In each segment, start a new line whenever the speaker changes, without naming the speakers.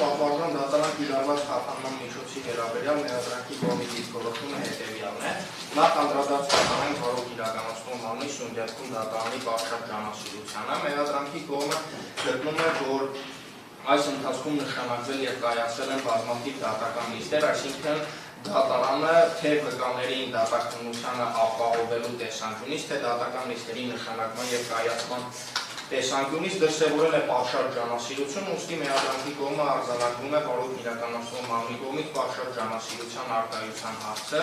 պատվարժան դատարան կիրառված խափանման միջոցի վերաբերյալ մեղադրանքի կողմի դիրքորոշումը հետևյալն է։ Նախ անդրադարձ կատարենք որով իրականացնում ամնի շունդյատքում դատարանի պատշաճ ջանասիրությանը։ Մեղադրանքի կողմը գտնում է, որ այս ընթացքում նշանակվել եւ կայացել են բազմաթիվ դատական նիստեր, այսինքն դատարանը թե վկաների դատականությունը ապահովելու տեսանկյունից, թե դատական նիստերի նշանակման եւ կայացման տեսանկյունից դրսևորել է պատշաճ ջանասիրություն, ուստի մեղադրանքի կողմը արձանագրում է որով իրականացնում ամնի կողմից պատշաճ ջանասիրության արկայության հարցը,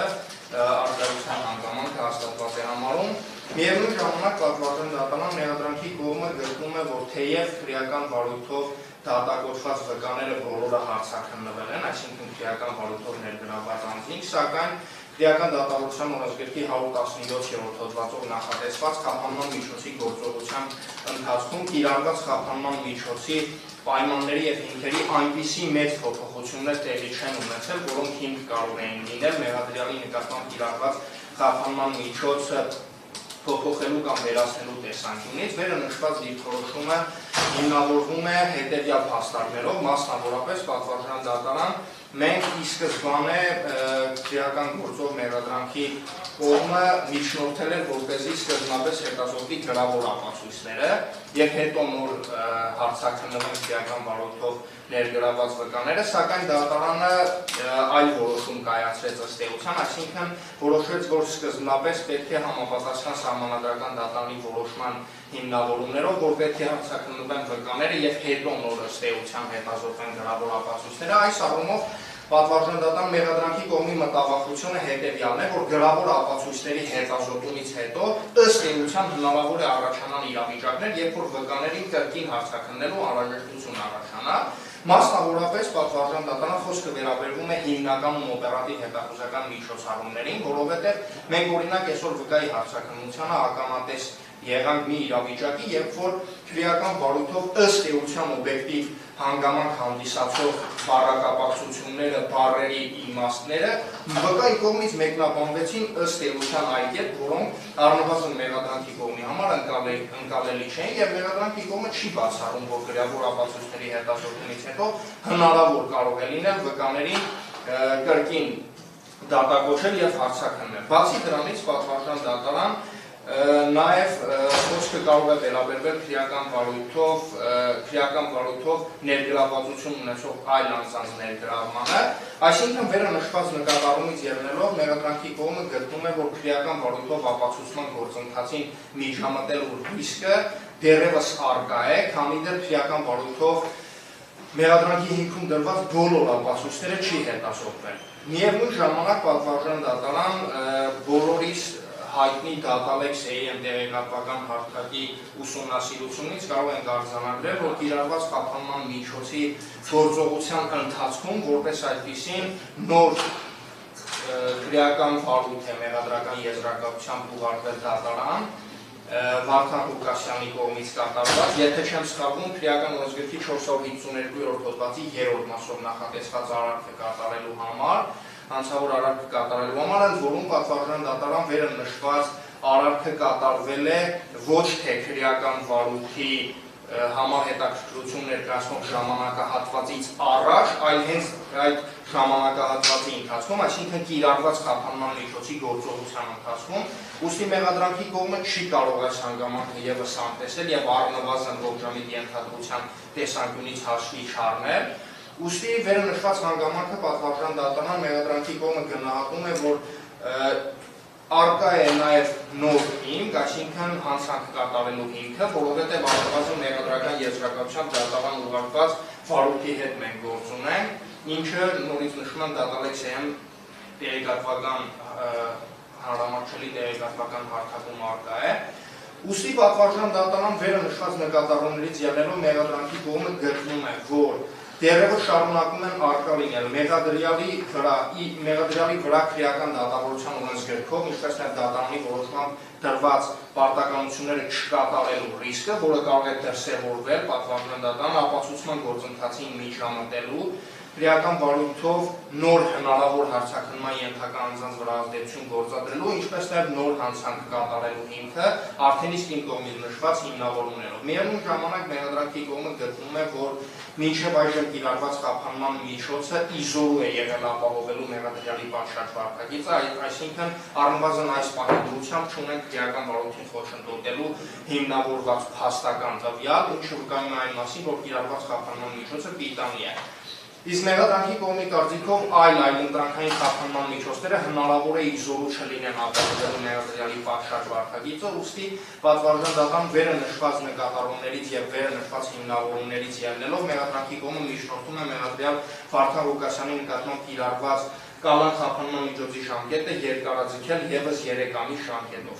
արկայության հանգամանքը հաստատված է համարում։ Միևնույն ժամանակ պատվարժան դատարան մեղադրանքի կողմը գտնում է, որ թեև քրեական վարույթով դատակոչված վկաները բոլորը հարցաքննվել են, այսինքն քրեական վարույթով ներգրավված անձինք, սակայն քրեական դատավարության օրենսգրքի 117-րդ հոդվածով նախատեսված խափանման միջոցի գործողության ընթացքում կիրառված խափանման միջոցի պայմանների եւ հիմքերի այնպիսի մեծ փոփոխություններ տեղի չեն ունեցել, որոնք հիմք կարող էին լինել մեղադրյալի նկատմամբ կիրառված խափանման միջոցը փոփոխելու կամ վերացնելու տեսանկյունից, վերանշված դիրքորոշումը հիմնավորվում է հետևյալ փաստարկներով, մասնավորապես պատվարժան դատարան մենք ի սկզբանե քրեական գործով մեղադրանքի կողմը միջնորդել էր, որպեսզի սկզբնապես հետազոտի գրավոր ապացույցները եւ հետո նոր հարցաքննվեն քրեական վարույթով ներգրաված վկաները, սակայն դատարանը այլ որոշում կայացրեց ըստ էության, այսինքն որոշեց, որ սկզբնապես պետք է համապատասխան սահմանադրական դատարանի որոշման հիմնավորումներով, որ պետք է հարցաքննվեն վկաները եւ հետո նոր ըստ էության հետազոտվեն գրավոր ապացույցները, այս առումով պատվարժան դատարան մեղադրանքի կողմի մտավախությունը հետևյալն է, որ գրավոր ապացույցների հետազոտումից հետո ըստ էության հնարավոր է առաջանան իրավիճակներ, երբ որ վկաներին կրկին հարցաքննելու անհրաժեշտություն առաջանա, մասնավորապես պատվարժան դատարան խոսքը վերաբերվում է հիմնականում օպերատիվ հետախուզական միջոցառումներին, որովհետև մենք օրինակ այսօր վկայի հարցաքննությանը ականատես եղանք մի իրավիճակի, երբ որ քրեական վարույթով ըստ էության օբյեկտիվ հանգամանք հանդիսացող բառակապակցությունները, բառերի իմաստները վկայի կողմից մեկնաբանվեցին ըստ էության այն կերպ, որոնք առնվազն մեղադրանքի կողմի համար ընկալելի չէին եւ մեղադրանքի կողմը չի բացառում, որ գրավոր ապացույցների հետազոտումից հետո հնարավոր կարող է լինել վկաներին կրկին դատակոչել եւ հարցաքննել։ Բացի դրանից պատվարժան դատարան նաև խոսքը կարող է վերաբերվել քրեական վարույթով ներգրավվածություն ունեցող այլ անձանց ներգրավմանը, այսինքն վերանշված նկատառումից ելնելով մեղադրանքի կողմը գտնում է, որ քրեական վարույթով ապացուցման գործընթացին միջամտելու ռիսկը դեռևս առկա է, քանի դեռ քրեական վարույթով մեղադրանքի հիմքում դրված բոլոր ապացույցները չի հետազոտվել։ Միևնույն ժամանակ պատվարժան դատարան բոլորիս հայտնի դատալեքս AM տեղեկատվական հարթակի ուսումնասիրությունից կարող ենք արձանագրել, որ կիրառված խափանման միջոցի գործողության ընթացքում որպես այդպիսին նոր քրեական վարույթ է մեղադրական եզրակացությամբ ուղարկվել դատարան Վարդան Ղուկասյանի կողմից կատարված, եթե չեմ սխալվում, քրեական օրենսգրքի 452-րդ հոդվածի 3-րդ մասով նախատեսված արարքը կատարելու համար, հանցավոր արարքը կատարելու համար, ընդ որում պատվարժան դատարան վերնշված արարքը կատարվել է ոչ թե քրեական վարույթի համահետաքրքրություն ներկայացնող ժամանակահատվածից առաջ, այլ հենց այդ ժամանակահատվածի ընթացքում, այսինքն կիրառված խափանման միջոցի գործողության ընթացքում, ուստի մեղադրանքի կողմը չի կարող այս հանգամանքը ևս անտեսել եւ առնվազն ողջամիտ ենթադրության տեսանկյունից հաշվի չառնել, ուստի վերնշված հանգամանքը պատվարժան դատարան մեղադրանքի կողմը գնահատում է, որ Արկա է նաև նոր հիմք, այսինքն հանցանք կատարելու հիմքը, որովհետև առնվազն մեղադրական եզրակացությամբ դատարան ուղարկված վարույթի հետ մենք գործ ունենք, ինչը նորից նշում եմ դատալեքս AM տեղեկատվական հանրամատչելի տեղեկատվական հարթակում արկա է։ Ուստի պատվարժան դատարան վերնշված նկատառումներից ելնելով մեղադրանքի կողմը գտնում է, որ դեռևս շարունակում են արկա լինել մեղադրյալի վրա քրեական դատավորության օրենսգրքով, ինչպես նաև դատարանի որոշմամբ դրված պարտականությունները չկատարելու ռիսկը, որը կարող է դրսևորվել պատվարժան դատարան ապացուցման գործընթացին միջամտելու քրեական բարույթով նոր հնարավոր հարցաքննման ենթակա անձանց վրա ազդեցություն գործադրելու, ինչպես նաև նոր հանցանք կատարելու հիմքը արդեն իսկ իմ կողմից նշված հիմնավորումներով։ Միևնույն ժամանակ մեղադրանքի կողմը գտնում է, որ մինչև այժմ կիրառված խափանման միջոցը իզորու է եղել ապահովելու մեղադրյալի պատշաճ վարքագիծը, այսինքն առնվազն այս պահի դրությամբ չունեն քրեական բարույթին խոչընդոտելու հիմնավորված փաստական տվյալ, ինչը վկայում է այն մասին, որ կիրառված խափանման միջոցը պիտանի է։ Իսկ մեղադրանքի կողմի կարծիքով այլընտրանքային խափանման միջոցները հնարավոր է իզորու չլինեն ապահովելու մեղադրյալի պատշաճ վարքագիծը, ուստի պատվարժան դատան վերը նշված նկատառումներից եւ վերը նշված հիմնավորումներից ելնելով մեղադրանքի կողմը միջնորդում է մեղադրյալ Վարդան Ղուկասյանի նկատմամբ կիրառված կալան խափանման միջոցի ժամկետը երկարաձգել եւս 3 ամիս ժամկետով։